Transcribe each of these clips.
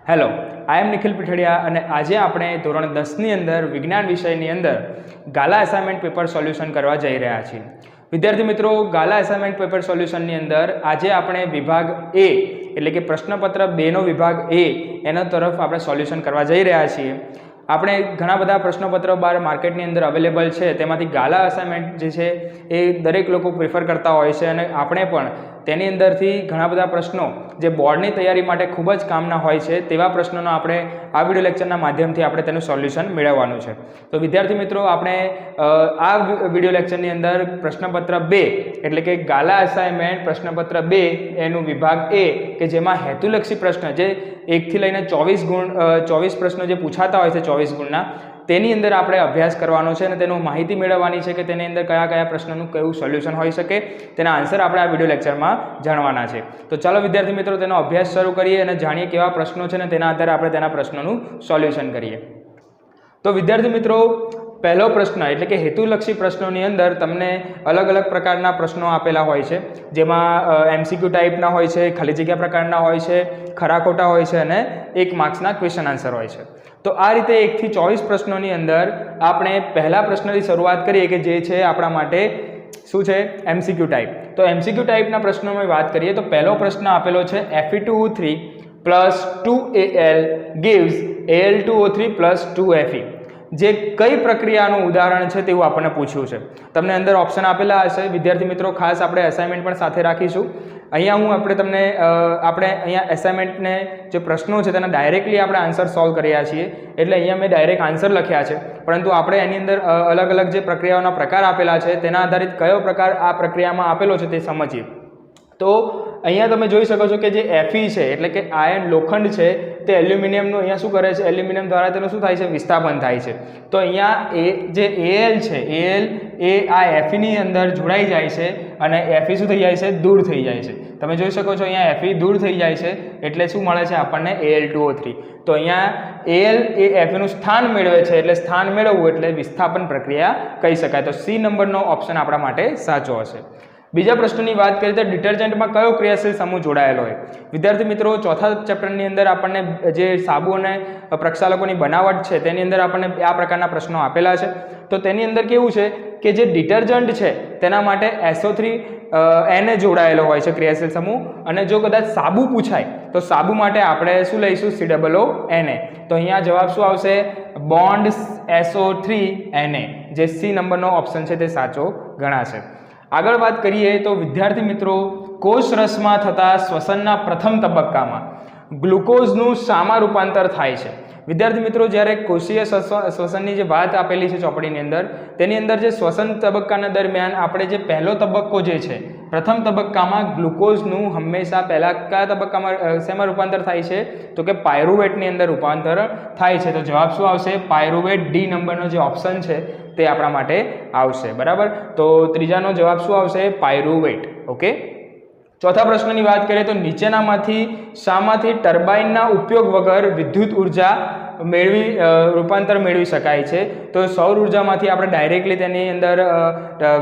Hello, આઈ એમ નિખિલ પીઠડિયા અને આજે આપણે ધોરણ 10ની અંદર વિજ્ઞાન વિષયની અંદર ગાલા અસાઇનમેન્ટ પેપર સોલ્યુશન કરવા જઈ રહ્યા છીએ. વિદ્યાર્થી મિત્રો, ગાલા અસાઇનમેન્ટ પેપર સોલ્યુશનની અંદર આજે આપણે વિભાગ એ એટલે કે પ્રશ્નપત્ર 2નો વિભાગ એ એના તરફ આપણે સોલ્યુશન કરવા જઈ રહ્યા છીએ. આપણે ઘણા બધા પ્રશ્નપત્રો બહાર માર્કેટની અંદર અવેલેબલ છે, તેમાંથી ગાલા અસાઇનમેન્ટ જે છે એ દરેક લોકો પ્રિફર કરતા હોય છે અને આપણે પણ તેની અંદરથી ઘણા બધા પ્રશ્નો જે બોર્ડની તૈયારી માટે ખૂબ જ કામના હોય છે તેવા પ્રશ્નોનો આપણે આ વિડીયો લેક્ચરના માધ્યમથી આપણે તેનું સોલ્યુશન મેળવવાનું છે. તો વિદ્યાર્થી મિત્રો, આપણે આ વિડીયો લેક્ચરની અંદર પ્રશ્નપત્ર 2 એટલે કે ગાલા અસાઇનમેન્ટ પ્રશ્નપત્ર 2 એનું વિભાગ એ કે જેમાં હેતુલક્ષી પ્રશ્ન જે 1 થી લઈને 24 પ્રશ્નો જે પૂછાતા હોય છે 24 ગુણના, તેની અંદર આપણે અભ્યાસ કરવાનો છે અને તેનું માહિતી મેળવવાની છે કે તેની અંદર કયા કયા પ્રશ્નનું કયું સોલ્યુશન હોઈ શકે, તેના આન્સર આપણે આ વિડીયો લેક્ચરમાં જાણવાના છે. તો ચાલો વિદ્યાર્થી મિત્રો, તેનો અભ્યાસ શરૂ કરીએ અને જાણીએ કેવા પ્રશ્નો છે અને તેના આધારે આપણે તેના પ્રશ્નોનું સોલ્યુશન કરીએ. તો વિદ્યાર્થી મિત્રો, પહેલો પ્રશ્ન એટલે કે હેતુલક્ષી પ્રશ્નોની અંદર તમને અલગ અલગ પ્રકારના પ્રશ્નો આપેલા હોય છે, જેમાં એમસીક્યુ ટાઈપના હોય છે, ખાલી જગ્યા પ્રકારના હોય છે, ખરા ખોટા હોય છે અને 1 માર્ક્સના ક્વેશ્ચન આન્સર હોય છે. તો આ રીતે 1 થી 24 પ્રશ્નોની અંદર આપણે પહેલા પ્રશ્નથી શરૂઆત કરીએ કે જે છે આપણા માટે શું છે એમસીક્યુ ટાઈપ. તો એમસીક્યુ ટાઈપના પ્રશ્નોની વાત કરીએ તો પહેલો પ્રશ્ન આપેલો છે Fe2O3 + 2Al gives Al2O3 + 2Fe. જે કઈ પ્રક્રિયાનું ઉદાહરણ છે તેવું આપણને પૂછ્યું છે. તમને અંદર ઓપ્શન આપેલા હશે. વિદ્યાર્થી મિત્રો, ખાસ આપણે અસાઇનમેન્ટ પણ સાથે રાખીશું. અહીંયા આપણે અહીંયા એસાઇનમેન્ટને જે પ્રશ્નો છે તેના ડાયરેક્ટલી આપણે આન્સર સોલ્વ કર્યા છીએ, એટલે અહીંયા મેં ડાયરેક્ટ આન્સર લખ્યા છે, પરંતુ આપણે એની અંદર અલગ અલગ જે પ્રક્રિયાઓના પ્રકાર આપેલા છે તેના આધારિત કયો પ્રકાર આ પ્રક્રિયામાં આપેલો છે તે સમજીએ. તો અહીંયા તમે જોઈ શકો છો કે જે Fe છે એટલે કે આયર્ન લોખંડ છે તે એલ્યુમિનિયમનું અહીંયા શું કરે છે, એલ્યુમિનિયમ દ્વારા તેનું શું થાય છે, વિસ્થાપન થાય છે. તો અહીંયા જે Al છે, Al એ આ Fe ની અંદર જોડાઈ જાય છે અને Fe શું થઈ જાય છે, દૂર થઈ જાય છે. તમે જોઈ શકો છો અહીંયા Fe દૂર થઈ જાય છે એટલે શું મળે છે આપણને, Al2O3. તો અહીંયા Al એ Fe નું સ્થાન મેળવે છે એટલે સ્થાન મેળવવું એટલે વિસ્થાપન પ્રક્રિયા કહી શકાય. તો C નંબરનો ઓપ્શન આપણા માટે સાચો હશે. બીજા પ્રશ્નની વાત કરીએ તો ડિટર્જન્ટમાં કયો ક્રિયાશીલ સમૂહ જોડાયેલો હોય. વિદ્યાર્થી મિત્રો, ચોથા ચેપ્ટરની અંદર આપણને જે સાબુ અને પ્રક્ષાલકોની બનાવટ છે તેની અંદર આપણને આ પ્રકારના પ્રશ્નો આપેલા છે. તો તેની અંદર કેવું છે કે જે ડિટર્જન્ટ છે તેના માટે SO3 Na જોડાયેલો હોય છે ક્રિયાશીલ સમૂહ, અને જો કદાચ સાબુ પૂછાય તો સાબુ માટે આપણે શું લઈશું, COO Na. તો અહીંયા જવાબ શું આવશે, બોન્ડ SO3 Na. જે C નંબરનો ઓપ્શન છે તે સાચો ગણાશે. આગળ વાત કરીએ તો વિદ્યાર્થી મિત્રો, કોષ રસમાં થતા શ્વસનના પ્રથમ તબક્કામાં ગ્લુકોઝનું શામાં રૂપાંતર થાય છે. વિદ્યાર્થી મિત્રો, જ્યારે કોષીય શ્વસનની જે વાત આપેલી છે ચોપડીની અંદર, તેની અંદર જે શ્વસન તબક્કાના દરમિયાન આપણે જે પહેલો તબક્કો જે છે, પ્રથમ તબક્કામાં ગ્લુકોઝનું હંમેશા પહેલાં કયા તબક્કામાં શેમાં રૂપાંતર થાય છે, તો કે પાયરુવેટની અંદર રૂપાંતર થાય છે. તો જવાબ શું આવશે, પાયરુવેટ. D નંબરનો જે ઓપ્શન છે તે આપણા માટે આવશે. બરાબર. તો ત્રીજાનો જવાબ શું આવશે, પાયરુવેટ. ઓકે. ચોથા પ્રશ્નની વાત કરીએ તો નીચેનામાંથી શામાંથી ટર્બાઇનના ઉપયોગ વગર વિદ્યુત ઉર્જા રૂપાંતર મેળવી શકાય છે. તો સૌર ઉર્જામાંથી આપણે ડાયરેક્ટલી તેની અંદર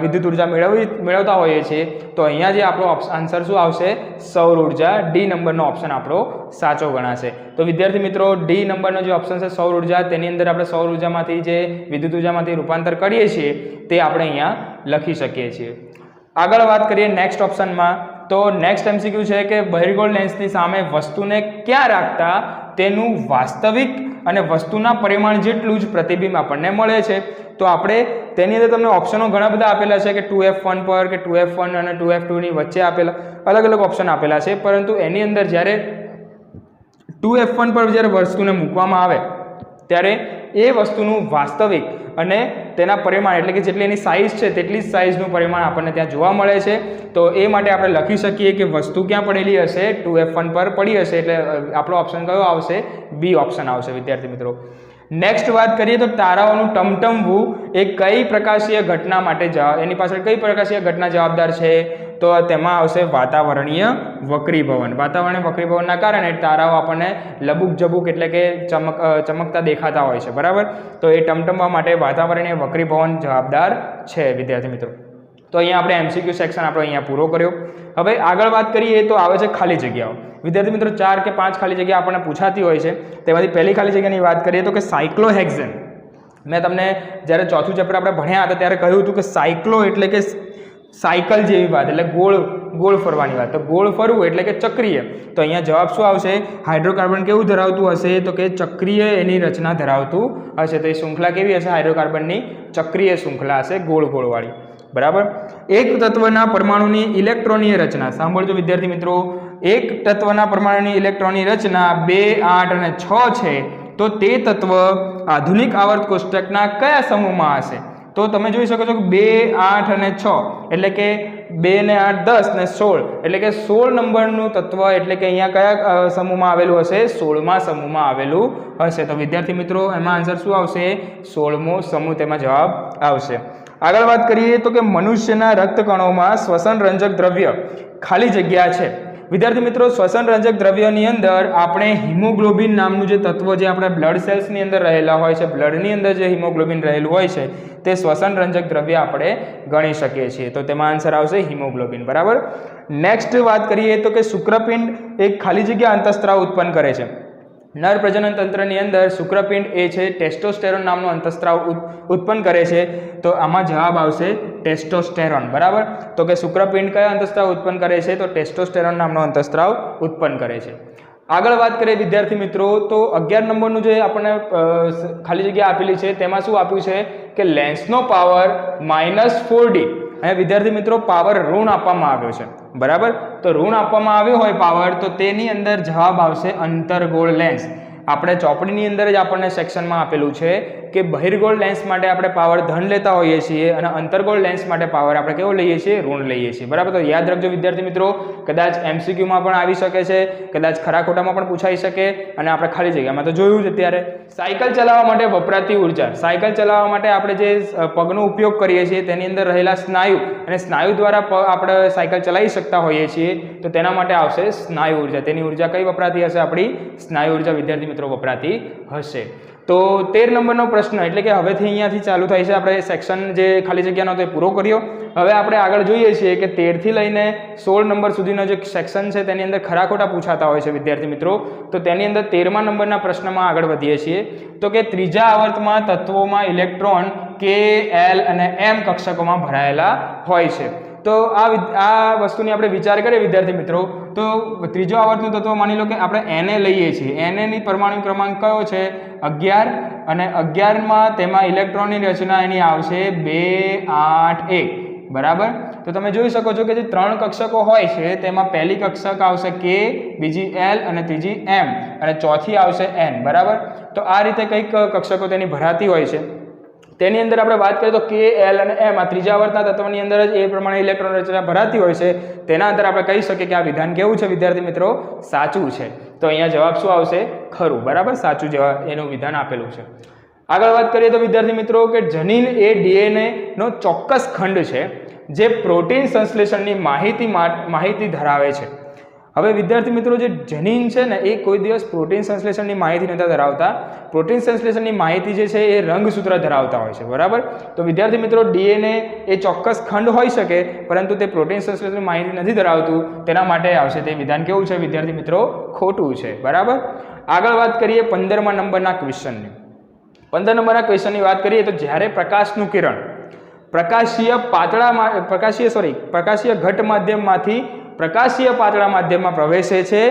વિદ્યુત ઉર્જા મેળવતા હોઈએ છીએ. તો અહીંયા જે આપણો આન્સર શું આવશે, સૌર ઉર્જા. D નંબરનો ઓપ્શન આપણો સાચો ગણાશે. તો વિદ્યાર્થી મિત્રો, D નંબરનો જે ઓપ્શન છે સૌર ઉર્જા, તેની અંદર આપણે સૌર ઉર્જામાંથી જે વિદ્યુત ઉર્જામાંથી રૂપાંતર કરીએ છીએ તે આપણે અહીંયા લખી શકીએ છીએ. આગળ વાત કરીએ નેક્સ્ટ ઓપ્શનમાં. તો નેક્સ્ટ MCQ છે કે બહિર્ગોળ લેન્સની સામે વસ્તુને ક્યાં રાખતા તેનું વાસ્તવિક અને વસ્તુના પરિમાણ જેટલું જ પ્રતિબિંબ આપણને મળે છે. તો આપણે તેની અંદર તમને ઓપ્શનો ઘણા બધા આપેલા છે કે 2F1 પર કે 2F1 અને 2F2 ની વચ્ચે આપેલા અલગ અલગ ઓપ્શન આપેલા છે, પરંતુ એની અંદર જ્યારે 2F1 પર જ્યારે વસ્તુને મૂકવામાં આવે ત્યારે એ વસ્તુનું વાસ્તવિક અને તેના પરિમાણ એટલે કે જેટલી એની સાઇઝ છે તેટલી જ સાઇઝનું પરિમાણ આપણને ત્યાં જોવા મળે છે. તો એ માટે આપણે લખી શકીએ કે વસ્તુ ક્યાં પડેલી હશે, 2F1 પર પડી હશે, એટલે આપણો ઓપ્શન કયો આવશે, B ઓપ્શન આવશે. વિદ્યાર્થી મિત્રો, નેક્સ્ટ વાત કરીએ તો તારાઓનું ટમટમવું એ કઈ પ્રકાશીય ઘટના માટે એની પાછળ કઈ પ્રકાશીય ઘટના જવાબદાર છે, તો તેમાં આવશે વાતાવરણીય વક્રીભવન. વાતાવરણીય વક્રીભવનના કારણે તારાઓ આપણને લબુક જબુક એટલે કે ચમકતા દેખાતા હોય છે. બરાબર. તો એ ટમટમવા માટે વાતાવરણીય વક્રીભવન જવાબદાર છે. વિદ્યાર્થી મિત્રો, તો અહીંયા આપણે એમસીક્યુ સેક્શન આપણો અહીંયા પૂરો કર્યો. હવે આગળ વાત કરીએ તો આવે છે ખાલી જગ્યાઓ. વિદ્યાર્થી મિત્રો 4 કે 5 ખાલી જગ્યા આપણને પૂછાતી હોય છે. તેમાંથી પહેલી ખાલી જગ્યાની વાત કરીએ તો કે સાયક્લોહેક્ઝેન. મેં તમને જ્યારે ચોથું ચેપ્ટર આપણે ભણ્યા હતા ત્યારે કહ્યું હતું કે સાયક્લો એટલે કે સાયકલ જેવી વાત, એટલે ગોળ ગોળ ફરવાની વાત. તો ગોળ ફરવું એટલે કે ચક્રીય. તો અહીંયા જવાબ શું આવશે? હાઇડ્રોકાર્બન કેવું ધરાવતું હશે? તો કે ચક્રીય એની રચના ધરાવતું હશે. તો એ શૃંખલા કેવી હશે? હાઇડ્રોકાર્બનની ચક્રીય શૃંખલા હશે, ગોળ ગોળવાળી. બરાબર. એક તત્વના પરમાણુની ઇલેક્ટ્રોનીય રચના. સાંભળજો વિદ્યાર્થી મિત્રો, એક તત્વના પરમાણુની ઇલેક્ટ્રોનની રચના 2, 8 અને 6 છે. તો તે તત્વ આધુનિક આવર્ત કોષ્ટકના કયા સમૂહમાં હશે? તો તમે જોઈ શકો છો કે 2, 8 અને 6 એટલે કે 2 ને 8 10 ને 16 એટલે કે 16 નંબરનું તત્વ એટલે કે અહીંયા કયા સમૂહમાં આવેલું હશે? 16મા સમૂહમાં આવેલું હશે. તો વિદ્યાર્થી મિત્રો એમાં આન્સર શું આવશે? 16મો સમૂહ તેમાં જવાબ આવશે. આગળ વાત કરીએ તો કે મનુષ્યના રક્તકણોમાં શ્વસન રંજક દ્રવ્ય ખાલી જગ્યા છે. વિદ્યાર્થી મિત્રો શ્વસન રંજક દ્રવ્યની અંદર આપણે હિમોગ્લોબિન નામનું જે તત્વ જે આપણે બ્લડ સેલ્સની અંદર રહેલા હોય છે, બ્લડની અંદર જે હિમોગ્લોબિન રહેલું હોય છે તે શ્વસન રંજક દ્રવ્ય આપણે ગણી શકીએ છીએ. તો તેમાં આન્સર આવશે હિમોગ્લોબિન. બરાબર. નેક્સ્ટ વાત કરીએ તો કે શુક્રપિંડ એક ખાલી જગ્યા અંતઃસ્ત્રાવ ઉત્પન્ન કરે છે. નર પ્રજનન તંત્રની અંદર શુક્રપિંડ એ છે ટેસ્ટોસ્ટેરોન નામનો અંતઃસ્ત્રાવ ઉત્પન્ન કરે છે. તો આમાં જવાબ આવશે ટેસ્ટોસ્ટેરોન. બરાબર. તો કે શુક્રપિંડ કયા અંતઃસ્ત્રાવ ઉત્પન્ન કરે છે? તો ટેસ્ટોસ્ટેરોન નામનો અંતઃસ્ત્રાવ ઉત્પન્ન કરે છે. આગળ વાત કરીએ વિદ્યાર્થી મિત્રો તો 11 નંબરનું જે આપણને ખાલી જગ્યા આપેલી છે તેમાં શું આપ્યું છે કે લેન્સનો પાવર -4D. અહીંયા વિદ્યાર્થી મિત્રો પાવર ઋણ આપવામાં આવ્યો છે. બરાબર. તો ઋણ આપવામાં આવ્યો હોય પાવર, તો તેની અંદર જવાબ આવશે અંતર્ગોળ લેન્સ. આપણે ચોપડીની અંદર જ આપણને સેક્શનમાં આપેલું છે કે બહિર્ગોળ લેન્સ માટે આપણે પાવર ધન લેતા હોઈએ છીએ અને અંતર્ગોળ લેન્સ માટે પાવર આપણે કેવો લઈએ છીએ? ઋણ લઈએ છીએ. બરાબર. તો યાદ રાખજો વિદ્યાર્થી મિત્રો, કદાચ એમસીક્યુમાં પણ આવી શકે છે, કદાચ ખરા ખોટામાં પણ પૂછાઈ શકે અને આપણે ખાલી જગ્યામાં તો જોયું છે. ત્યારે સાયકલ ચલાવવા માટે વપરાતી ઉર્જા. સાયકલ ચલાવવા માટે આપણે જે પગનો ઉપયોગ કરીએ છીએ તેની અંદર રહેલા સ્નાયુ અને સ્નાયુ દ્વારા આપણે સાયકલ ચલાવી શકતા હોઈએ છીએ. તો તેના માટે આવશે સ્નાયુ ઉર્જા. તેની ઉર્જા કઈ વપરાતી હશે? આપણી સ્નાયુ ઉર્જા વિદ્યાર્થી મિત્રો વપરાતી હશે. તો 13 નંબરનો પ્રશ્ન એટલે કે હવેથી અહીંયાથી ચાલુ થાય છે. આપણે સેક્શન જે ખાલી જગ્યાનો તે પૂરો કર્યો. હવે આપણે આગળ જોઈએ છીએ કે 13 થી લઈને 16 નંબર સુધીનો જે સેક્શન છે તેની અંદર ખરા ખોટા પૂછાતા હોય છે વિદ્યાર્થી મિત્રો. તો તેની અંદર 13મા નંબરના પ્રશ્નમાં આગળ વધીએ છીએ. તો કે ત્રીજા આવર્તમાં તત્વોમાં ઇલેક્ટ્રોન K, L અને M કક્ષકોમાં ભરાયેલા હોય છે. તો આ વસ્તુની આપણે વિચાર કરીએ વિદ્યાર્થી મિત્રો, તો ત્રીજો આવર્તનું તત્વ માની લો કે આપણે Na લઈએ છીએ. Na ની પરમાણુ ક્રમાંક કયો છે? 11 અને 11માં તેમાં ઇલેક્ટ્રોનની રચના એની આવશે 2, 8, 1. બરાબર. તો તમે જોઈ શકો છો કે જે 3 કક્ષકો હોય છે તેમાં પહેલી કક્ષક આવશે K, બીજી L અને ત્રીજી M અને ચોથી આવશે N. બરાબર. તો આ રીતે કઈક કક્ષકો તેની ભરાતી હોય છે. તેની અંદર આપણે વાત કરીએ તો K, L અને M આ ત્રીજા આવર્તના તત્વની અંદર જ એ પ્રમાણે ઇલેક્ટ્રોન રચના ભરાતી હોય છે. તેના અંદર આપણે કહી શકીએ કે આ વિધાન કેવું છે વિદ્યાર્થી મિત્રો? સાચું છે. તો અહીંયા જવાબ શું આવશે? ખરું. બરાબર. સાચું જવાબ એનું વિધાન આપેલું છે. આગળ વાત કરીએ તો વિદ્યાર્થી મિત્રો કે જનીન એ DNA નો ચોક્કસ ખંડ છે જે પ્રોટીન સંશ્લેષણની માહિતી ધરાવે છે. હવે વિદ્યાર્થી મિત્રો જે જનીન છે ને એ કોઈ દિવસ પ્રોટીન સંશ્લેષણની માહિતી નથી ધરાવતા. પ્રોટીન સંશ્લેષણની માહિતી જે છે એ રંગસૂત્ર ધરાવતા હોય છે. બરાબર. તો વિદ્યાર્થી મિત્રો DNA એ ચોક્કસ ખંડ હોઈ શકે પરંતુ તે પ્રોટીન સંશ્લેષણની માહિતી નથી ધરાવતું. તેના માટે આવશે તે વિધાન કેવું છે વિદ્યાર્થી મિત્રો? ખોટું છે. બરાબર. આગળ વાત કરીએ 15મા નંબરના ક્વેશ્ચનની. 15 નંબરના ક્વેશ્ચનની વાત કરીએ તો જ્યારે પ્રકાશનું કિરણ પ્રકાશીય ઘટ માધ્યમમાંથી પ્રકાશીય પાતળા માધ્યમમાં પ્રવેશે છે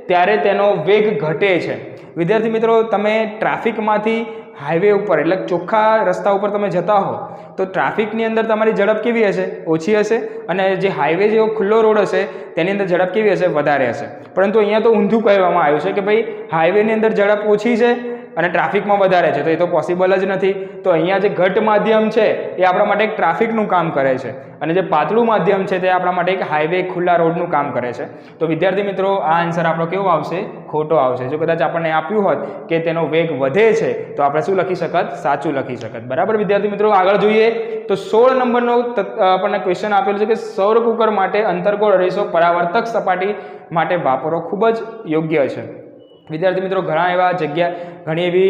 ત્યારે તેનો વેગ ઘટે છે. વિદ્યાર્થી મિત્રો તમે ટ્રાફિકમાંથી હાઈવે ઉપર એટલે ચોખ્ખા રસ્તા ઉપર તમે જતા હો તો ટ્રાફિકની અંદર તમારી ઝડપ કેવી હશે? ઓછી હશે. અને જે હાઈવે જેવો ખુલ્લો રોડ હશે તેની અંદર ઝડપ કેવી હશે? વધારે હશે. પરંતુ અહીંયા તો ઊંધું કહેવામાં આવ્યું છે કે ભાઈ હાઈવેની અંદર ઝડપ ઓછી છે અને ટ્રાફિકમાં વધારે છે. તો એ તો પોસિબલ જ નથી. તો અહીંયા જે ઘટ માધ્યમ છે એ આપણા માટે એક ટ્રાફિકનું કામ કરે છે અને જે પાતળું માધ્યમ છે તે આપણા માટે એક હાઈવે ખુલ્લા રોડનું કામ કરે છે. તો વિદ્યાર્થી મિત્રો આ આન્સર આપણો કેવો આવશે? ખોટો આવશે. જો કદાચ આપણને આપ્યું હોત કે તેનો વેગ વધે છે તો આપણે શું લખી શકત? સાચું લખી શકત. બરાબર. વિદ્યાર્થી મિત્રો આગળ જોઈએ તો 16 નંબરનો આપણને ક્વેશ્ચન આપેલું છે કે સૌર કુકર માટે અંતર્ગોળ અરીસો પરાવર્તક સપાટી માટે વાપરવો ખૂબ જ યોગ્ય છે. વિદ્યાર્થી મિત્રો ઘણી એવી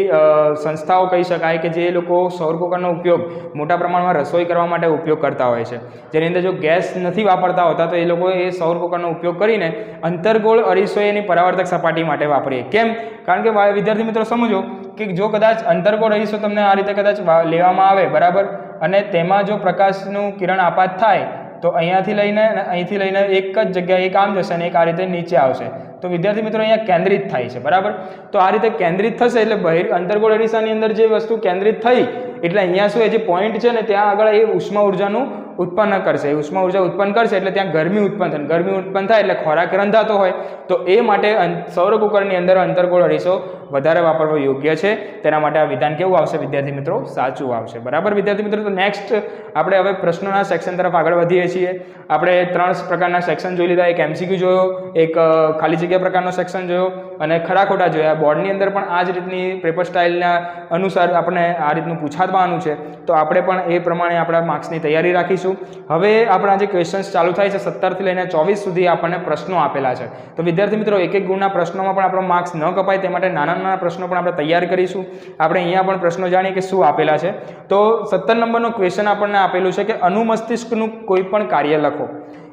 સંસ્થાઓ કહી શકાય કે જે લોકો સૌર કુકરનો ઉપયોગ મોટા પ્રમાણમાં રસોઈ કરવા માટે ઉપયોગ કરતા હોય છે, જેની અંદર જો ગેસ નથી વાપરતા હોતા તો એ લોકો એ સૌર કુકરનો ઉપયોગ કરીને અંતર્ગોળ અરીસો એની પરાવર્તક સપાટી માટે વાપરીએ. કેમ? કારણ કે વિદ્યાર્થી મિત્રો સમજો કે જો કદાચ અંતર્ગોળ અરીસો તમને આ રીતે કદાચ લેવામાં આવે, બરાબર, અને તેમાં જો પ્રકાશનું કિરણ આપાત થાય તો અહીંયાથી લઈને એક જ જગ્યાએ એક આમ જશે અને એક આ રીતે નીચે આવશે. તો વિદ્યાર્થી મિત્રો અહીંયા કેન્દ્રિત થાય છે, બરાબર. તો આ રીતે કેન્દ્રિત થશે એટલે અંતર્ગોળ અરીસાની અંદર જે વસ્તુ કેન્દ્રિત થઈ એટલે અહીંયા શું એ જે પોઈન્ટ છે ને ત્યાં આગળ એ ઉષ્મા ઉર્જાનું ઉત્પન્ન કરશે. ઉષ્મા ઉર્જા ઉત્પન્ન કરશે એટલે ત્યાં ગરમી ઉત્પન્ન થાય. ગરમી ઉત્પન્ન થાય એટલે ખોરાક રંધાતો હોય. તો એ માટે સૌર કુકરની અંદર અંતર્ગોળ અરીસો વધારે વાપરવો યોગ્ય છે. તેના માટે આ વિધાન કેવું આવશે વિદ્યાર્થી મિત્રો? સાચું આવશે, બરાબર. વિદ્યાર્થી મિત્રો, તો નેક્સ્ટ આપણે હવે પ્રશ્નોના સેક્શન તરફ આગળ વધીએ છીએ. આપણે 3 પ્રકારના સેક્શન જોઈ લીધા. એક MCQ જોયો, એક ખાલી જગ્યા પ્રકારનો સેક્શન જોયો અને ખરા ખોટા જોયા. બોર્ડની અંદર પણ આ જ રીતની પેપર સ્ટાઇલના અનુસાર આપણે આ રીતનું પૂછાવાનું છે, તો આપણે પણ એ પ્રમાણે આપણા માર્ક્સની તૈયારી રાખીશું. હવે આપણા જે ક્વેશ્ચન્સ ચાલુ થાય છે 17 થી લઈને 24 સુધી આપણને પ્રશ્નો આપેલા છે. તો વિદ્યાર્થી મિત્રો, એક ગુણના પ્રશ્નોમાં પણ આપણો માર્ક્સ ન કપાય તે માટે નાના પ્રશ્નો પણ આપણે તૈયાર કરીશું. આપણે અહીંયા પણ પ્રશ્નો જાણીએ કે શું આપેલા છે. તો 17 નંબરનો ક્વેશ્ચન આપણને આપેલું છે કે અનુમસ્તિષ્કનું કોઈ પણ કાર્ય લખો.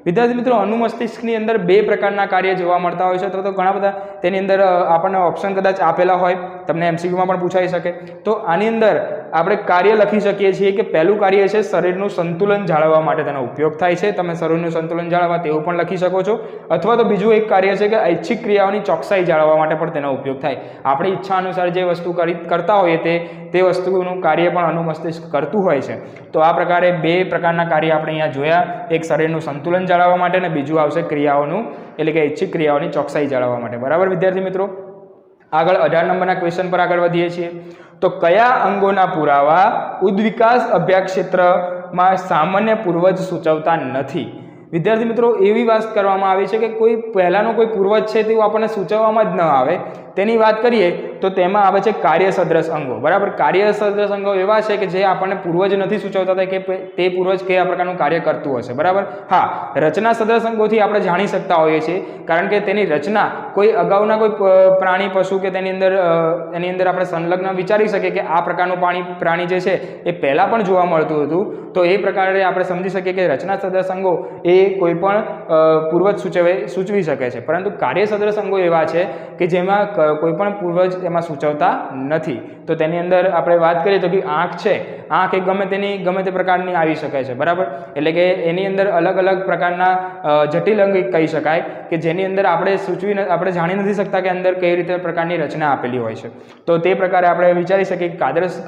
વિદ્યાર્થી મિત્રો, અનુમસ્તિષ્કની અંદર 2 પ્રકારના કાર્ય જોવા મળતા હોય છે. તો ઘણા બધા તેની અંદર આપણને ઓપ્શન કદાચ આપેલા હોય, તમને MCQમાં પણ પૂછાઈ શકે. તો આની અંદર આપણે કાર્ય લખી શકીએ છીએ કે પહેલું કાર્ય છે શરીરનું સંતુલન જાળવવા માટે તેનો ઉપયોગ થાય છે. તમે શરીરનું સંતુલન જાળવવા તેવું પણ લખી શકો છો. અથવા તો બીજું એક કાર્ય છે કે ઐચ્છિક ક્રિયાઓની ચોકસાઈ જાળવવા માટે પણ તેનો ઉપયોગ થાય. આપણી ઈચ્છા અનુસાર જે વસ્તુ કરતા હોઈએ તે વસ્તુનું કાર્ય પણ અનુમસ્તિષ્ક કરતું હોય છે. તો આ પ્રકારે 2 પ્રકારના કાર્ય આપણે અહીંયા જોયા. એક શરીરનું સંતુલન જાળવવા માટે અને બીજું આવશે ક્રિયાઓનું, એટલે કે ઐચ્છિક ક્રિયાઓની ચોકસાઈ જાળવવા માટે, બરાબર. વિદ્યાર્થી મિત્રો, આગળ 18 નંબરના ક્વેશ્ચન પર આગળ વધીએ છીએ. તો કયા અંગોના પુરાવા ઉદ્વિકાસ અભ્યાસ ક્ષેત્રમાં સામાન્ય પૂર્વજ સૂચવતા નથી? વિદ્યાર્થી મિત્રો, એવી વાત કરવામાં આવી છે કે કોઈ પહેલાનો કોઈ પૂર્વજ છે તેવું આપણને સૂચવવામાં જ ન આવે. તેની વાત કરીએ તો તેમાં આવે છે કાર્ય સદ્રશ અંગો, બરાબર. કાર્ય સદ્રશ અંગો એવા છે કે જે આપણને પૂર્વજ નથી સૂચવતા કે તે પૂર્વજ કયા પ્રકારનું કાર્ય કરતું હશે, બરાબર. હા, રચના સદ્રશ અંગોથી આપણે જાણી શકતા હોઈએ છીએ, કારણ કે તેની રચના કોઈ અગાઉના કોઈ પ્રાણી, પશુ કે એની અંદર આપણે સંલગ્ન વિચારી શકીએ કે આ પ્રકારનું પ્રાણી જે છે એ પહેલાં પણ જોવા મળતું હતું. તો એ પ્રકારે આપણે સમજી શકીએ કે રચના સદ્રશ અંગો એ કોઈ પણ પૂર્વજ સૂચવી શકે છે. પરંતુ કાર્ય સદ્રશ અંગો એવા છે કે જેમાં કોઈ પણ પૂર્વજ એમાં સૂચવતા નથી. તો તેની અંદર આપણે વાત કરીએ તો કે આંખ છે, આંખ એ ગમે તે પ્રકારની આવી શકે છે, બરાબર. એટલે કે એની અંદર અલગ અલગ પ્રકારના જટિલ અંગ કહી શકાય કે જેની અંદર આપણે જાણી નથી શકતા કે અંદર કઈ રીતે પ્રકારની રચના આપેલી હોય છે. તો તે પ્રકારે આપણે વિચારી શકીએ કે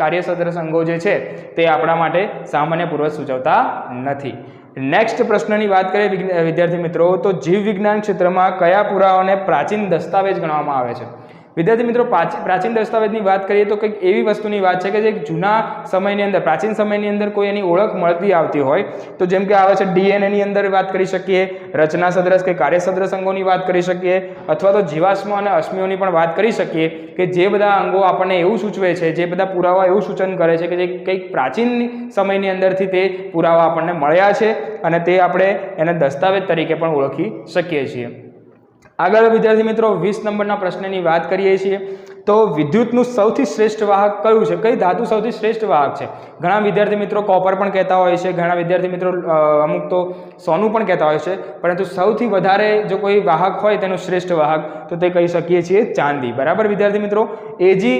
કાર્ય સદ્રશ અંગો જે છે તે આપણા માટે સામાન્ય પૂર્વજ સૂચવતા નથી. નેક્સ્ટ પ્રશ્નની વાત કરીએ વિદ્યાર્થી મિત્રો, તો જીવ વિજ્ઞાન ક્ષેત્રમાં કયા પુરાવાને પ્રાચીન દસ્તાવેજ ગણવામાં આવે છે? વિદ્યાર્થી મિત્રો, પ્રાચીન દસ્તાવેજની વાત કરીએ તો કંઈક એવી વસ્તુની વાત છે કે જે જૂના સમયની અંદર, પ્રાચીન સમયની અંદર કોઈ એની ઓળખ મળતી આવતી હોય. તો જેમ કે આવે છે DNA ની અંદર વાત કરી શકીએ, રચના સદ્રશ કે કાર્ય સદ્રશ અંગોની વાત કરી શકીએ, અથવા તો જીવાશ્મ અને અશ્મિઓની પણ વાત કરી શકીએ કે જે બધા અંગો આપણને એવું સૂચવે છે, જે બધા પુરાવા એવું સૂચન કરે છે કે જે કંઈક પ્રાચીન સમયની અંદરથી તે પુરાવા આપણને મળ્યા છે અને તે આપણે એને દસ્તાવેજ તરીકે પણ ઓળખી શકીએ છીએ. આગળ વિદ્યાર્થી મિત્રો, 20 નંબરના પ્રશ્નની વાત કરીએ છીએ. તો વિદ્યુતનું સૌથી શ્રેષ્ઠ વાહક કયું છે? કઈ ધાતુ સૌથી શ્રેષ્ઠ વાહક છે? ઘણા વિદ્યાર્થી મિત્રો કોપર પણ કહેતા હોય છે, ઘણા વિદ્યાર્થી મિત્રો અમુક તો સોનું પણ કહેતા હોય છે, પરંતુ સૌથી વધારે જો કોઈ વાહક હોય તેનું શ્રેષ્ઠ વાહક તો તે કહી શકીએ છીએ ચાંદી, બરાબર. વિદ્યાર્થી મિત્રો, એજી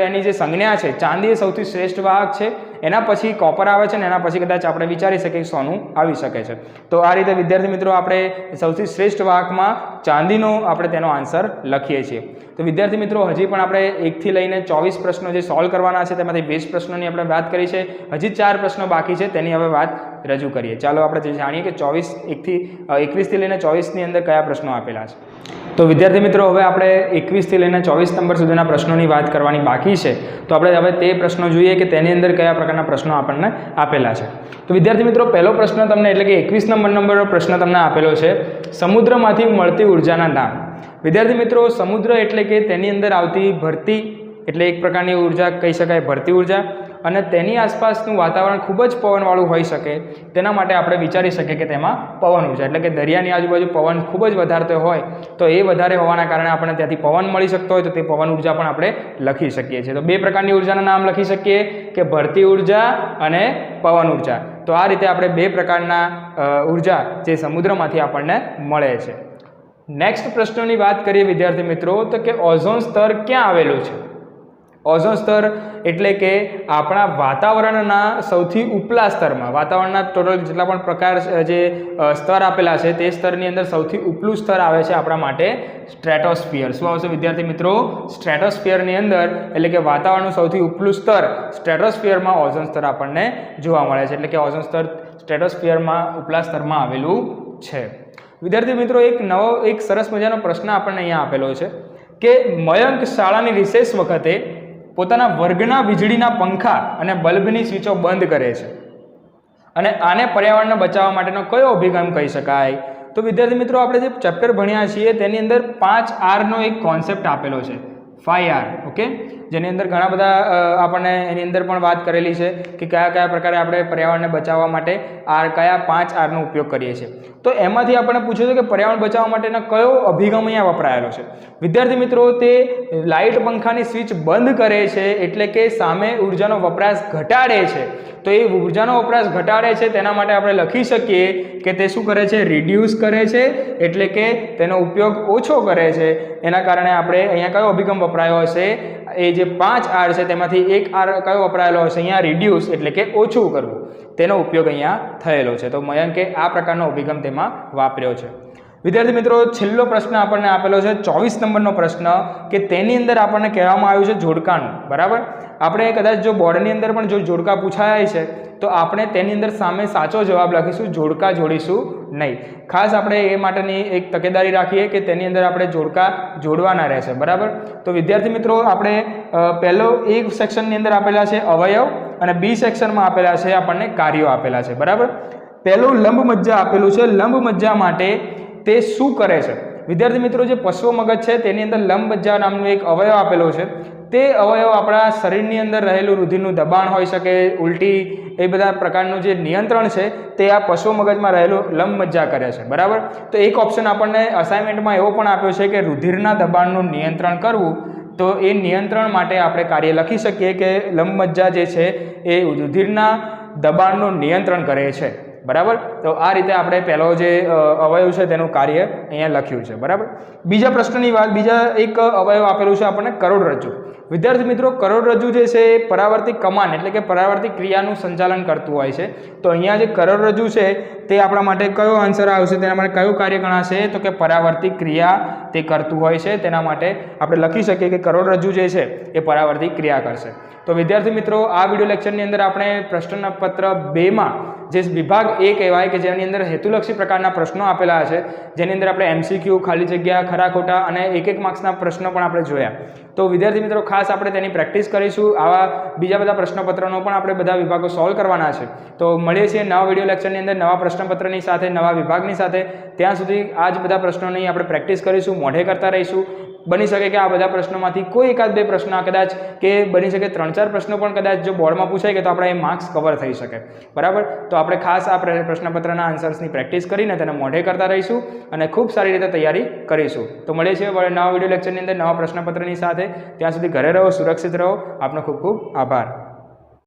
એની જે સંજ્ઞા છે, ચાંદી એ સૌથી શ્રેષ્ઠ વાહક છે. એના પછી કોપર આવે છે ને એના પછી કદાચ આપણે વિચારી શકીએ કે સોનું આવી શકે છે. તો આ રીતે વિદ્યાર્થી મિત્રો આપણે સૌથી શ્રેષ્ઠ વાહકમાં ચાંદીનો આપણે તેનો આન્સર લખીએ છીએ. તો વિદ્યાર્થી મિત્રો, હજી પણ આપણે 1 થી લઈને 24 પ્રશ્નો જે સોલ્વ કરવાના છે તેમાંથી 20 પ્રશ્નોની આપણે વાત કરી છે. હજી 4 પ્રશ્નો બાકી છે, તેની હવે વાત રજૂ કરીએ. ચાલો આપણે જાણીએ કે 21 થી લઈને 24ની અંદર કયા પ્રશ્નો આપેલા છે. તો વિદ્યાર્થી મિત્રો, હવે આપણે 21 થી લઈને 24 નંબર સુધીના પ્રશ્નોની વાત કરવાની બાકી છે. તો આપણે હવે તે પ્રશ્નો જોઈએ કે તેની અંદર કયા પ્રકારના પ્રશ્નો આપણને આપેલા છે. તો વિદ્યાર્થી મિત્રો, પહેલો પ્રશ્ન તમને એટલે કે 21 નંબરનો પ્રશ્ન તમને આપેલો છે, સમુદ્રમાંથી મળતી ઉર્જાના નામ. વિદ્યાર્થી મિત્રો, સમુદ્ર એટલે કે તેની અંદર આવતી ભરતી, એટલે એક પ્રકારની ઉર્જા કહી શકાય ભરતી ઉર્જા, અને તેની આસપાસનું વાતાવરણ ખૂબ જ પવનવાળું હોઈ શકે તેના માટે આપણે વિચારી શકીએ કે તેમાં પવન ઉર્જા એટલે કે દરિયાની આજુબાજુ પવન ખૂબ જ વધારતો હોય તો એ વધારે હોવાના કારણે આપણને ત્યાંથી પવન મળી શકતો હોય તો તે પવન ઉર્જા પણ આપણે લખી શકીએ છીએ. તો બે પ્રકારની ઉર્જાના નામ લખી શકીએ કે ભરતી ઉર્જા અને પવન ઉર્જા. તો આ રીતે આપણે બે પ્રકારના ઉર્જા જે સમુદ્રમાંથી આપણને મળે છે. નેક્સ્ટ પ્રશ્નની વાત કરીએ વિદ્યાર્થી મિત્રો તો કે ઓઝોન સ્તર ક્યાં આવેલું છે? ઓઝોન સ્તર એટલે કે આપણા વાતાવરણના સૌથી ઉપલા સ્તરમાં, વાતાવરણના ટોટલ જેટલા પણ પ્રકાર જે સ્તર આપેલા છે તે સ્તરની અંદર સૌથી ઉપલું સ્તર આવે છે આપણા માટે સ્ટ્રેટોસ્ફિયર. શું આવશે વિદ્યાર્થી મિત્રો? સ્ટ્રેટોસ્ફિયરની અંદર એટલે કે વાતાવરણનું સૌથી ઉપલું સ્તર સ્ટ્રેટોસ્ફિયરમાં ઓઝોન સ્તર આપણને જોવા મળે છે. એટલે કે ઓઝોન સ્તર સ્ટ્રેટોસ્ફિયરમાં ઉપલા સ્તરમાં આવેલું છે. વિદ્યાર્થી મિત્રો એક સરસ મજાનો પ્રશ્ન આપણને અહીંયા આપેલો છે કે મયંક શાળાની રિસેસ વખતે પોતાના વર્ગના વીજળીના પંખા અને બલ્બની સ્વિચો બંધ કરે છે અને આને પર્યાવરણને બચાવવા માટેનો કયો અભિગમ કહી શકાય? તો વિદ્યાર્થી મિત્રો આપણે જે ચેપ્ટર ભણ્યા છીએ તેની અંદર 5R નો એક કોન્સેપ્ટ આપેલો છે, 5R. ઓકે, જેની અંદર ઘણા બધા આપણને એની અંદર પણ વાત કરેલી છે કે કયા કયા પ્રકારે આપણે પર્યાવરણને બચાવવા માટે કયા 5R નો ઉપયોગ કરીએ છીએ. તો એમાંથી આપણને પૂછ્યું છે કે પર્યાવરણ બચાવવા માટેનો કયો અભિગમ અહીંયા વપરાયેલો છે? વિદ્યાર્થી મિત્રો તે લાઇટ પંખાની સ્વિચ બંધ કરે છે એટલે કે સામે ઉર્જાનો વપરાશ ઘટાડે છે. તો એ ઉર્જાનો વપરાશ ઘટાડે છે તેના માટે આપણે લખી શકીએ કે તે શું કરે છે? રિડ્યુસ કરે છે એટલે કે તેનો ઉપયોગ ઓછો કરે છે. એના કારણે આપણે અહીંયા કયો અભિગમ વપરાયો હશે? એ જે 5R છે તેમાંથી એક R કયો વપરાયેલો હશે? અહીંયા રિડ્યુસ એટલે કે ઓછું કરવું, તેનો ઉપયોગ અહીંયા થયેલો છે. તો મયંકે આ પ્રકારનો અભિગમ તેમાં વાપર્યો છે. વિદ્યાર્થી મિત્રો છેલ્લો પ્રશ્ન આપણને આપેલો છે 24 નંબરનો પ્રશ્ન કે તેની અંદર આપણને કહેવામાં આવ્યું છે જોડકાનું. બરાબર, આપણે કદાચ જો બોર્ડની અંદર પણ જો જોડકા પૂછાય છે તો આપણે તેની અંદર સામે સાચો જવાબ લખીશું, જોડકા જોડીશું નહીં. ખાસ આપણે એ માટેની એક તકેદારી રાખીએ કે તેની અંદર આપણે જોડકા જોડવાના રહેશે. બરાબર, તો વિદ્યાર્થી મિત્રો આપણે પહેલો એક સેક્શનની અંદર આપેલા છે અવયવ અને બી સેક્શનમાં આપેલા છે આપણને કાર્યો આપેલા છે. બરાબર, પહેલું લંબ મજ્જા આપેલું છે. લંબ મજ્જા માટે તે શું કરે છે? વિદ્યાર્થી મિત્રો જે પશ્વ મગજ છે તેની અંદર લંબ મજ્જા નામનો એક અવયવ આપેલો છે. તે અવયવ આપણા શરીરની અંદર રહેલું રુધિરનું દબાણ હોઈ શકે, ઉલટી, એ બધા પ્રકારનું જે નિયંત્રણ છે તે આ પશ્વ મગજમાં રહેલું લંબ મજ્જા કરે છે. બરાબર, તો એક ઓપ્શન આપણને અસાઇનમેન્ટમાં એવો પણ આપ્યો છે કે રુધિરના દબાણનું નિયંત્રણ કરવું. તો એ નિયંત્રણ માટે આપણે કાર્ય લખી શકીએ કે લંબ મજ્જા જે છે એ રુધિરના દબાણનું નિયંત્રણ કરે છે. બરાબર, તો આ રીતે આપણે પહેલો જે અવયવ છે તેનું કાર્ય અહીંયા લખ્યું છે. બરાબર, બીજા પ્રશ્નની વાત, બીજા એક અવયવ આપેલું છે આપણને કરોડરજ્જુ. વિદ્યાર્થી મિત્રો કરોડરજ્જુ જે છે એ પરાવર્તિત કમાન એટલે કે પરાવર્તિત ક્રિયાનું સંચાલન કરતું હોય છે. તો અહીંયા જે કરોડરજ્જુ છે તે આપણા માટે કયો આન્સર આવશે? તેના માટે કયું કાર્ય ગણાશે? તો કે પરાવર્તિત ક્રિયા તે કરતું હોય છે. તેના માટે આપણે લખી શકીએ કે કરોડરજ્જુ જે છે એ પરાવર્તિત ક્રિયા કરશે. તો વિદ્યાર્થી મિત્રો આ વિડીયો લેક્ચરની અંદર આપણે પ્રશ્નપત્ર 2માં જે વિભાગ A કહેવાય કે જેની અંદર હેતુલક્ષી પ્રકારના પ્રશ્નો આપેલા છે, જેની અંદર આપણે MCQ, ખાલી જગ્યા, ખરા ખોટા અને એક માર્ક્સના પ્રશ્નો પણ આપણે જોયા. તો વિદ્યાર્થી મિત્રો ખાસ આપણે તેની પ્રેક્ટિસ કરીશું. આવા બીજા બધા પ્રશ્નપત્રનો પણ આપણે બધા વિભાગો સોલ્વ કરવાના છે. તો મળીએ છીએ નવા વિડીયો લેક્ચરની અંદર નવા પ્રશ્નપત્રની સાથે, નવા વિભાગની સાથે. ત્યાં સુધી આ જ બધા પ્રશ્નોની આપણે પ્રેક્ટિસ કરીશું, મોઢે કરતા રહીશું. બની શકે કે આ બધા પ્રશ્નોમાંથી કોઈ એકાદ બે પ્રશ્ન કદાચ કે બની શકે 3-4 પ્રશ્નો પણ કદાચ જો બોર્ડમાં પૂછાય કે તો આપણા એ માર્ક્સ કવર થઈ શકે. બરાબર, તો આપણે ખાસ આ પ્રશ્નપત્રના આન્સર્સની પ્રેક્ટિસ કરીને તેને મોઢે કરતા રહીશું અને ખૂબ સારી રીતે તૈયારી કરીશું. તો મળીએ છીએ નવા વિડીયો લેક્ચરની અંદર નવા પ્રશ્નપત્રની સાથે. ત્યાં સુધી ઘરે રહો, સુરક્ષિત રહો. આપનો ખૂબ ખૂબ આભાર.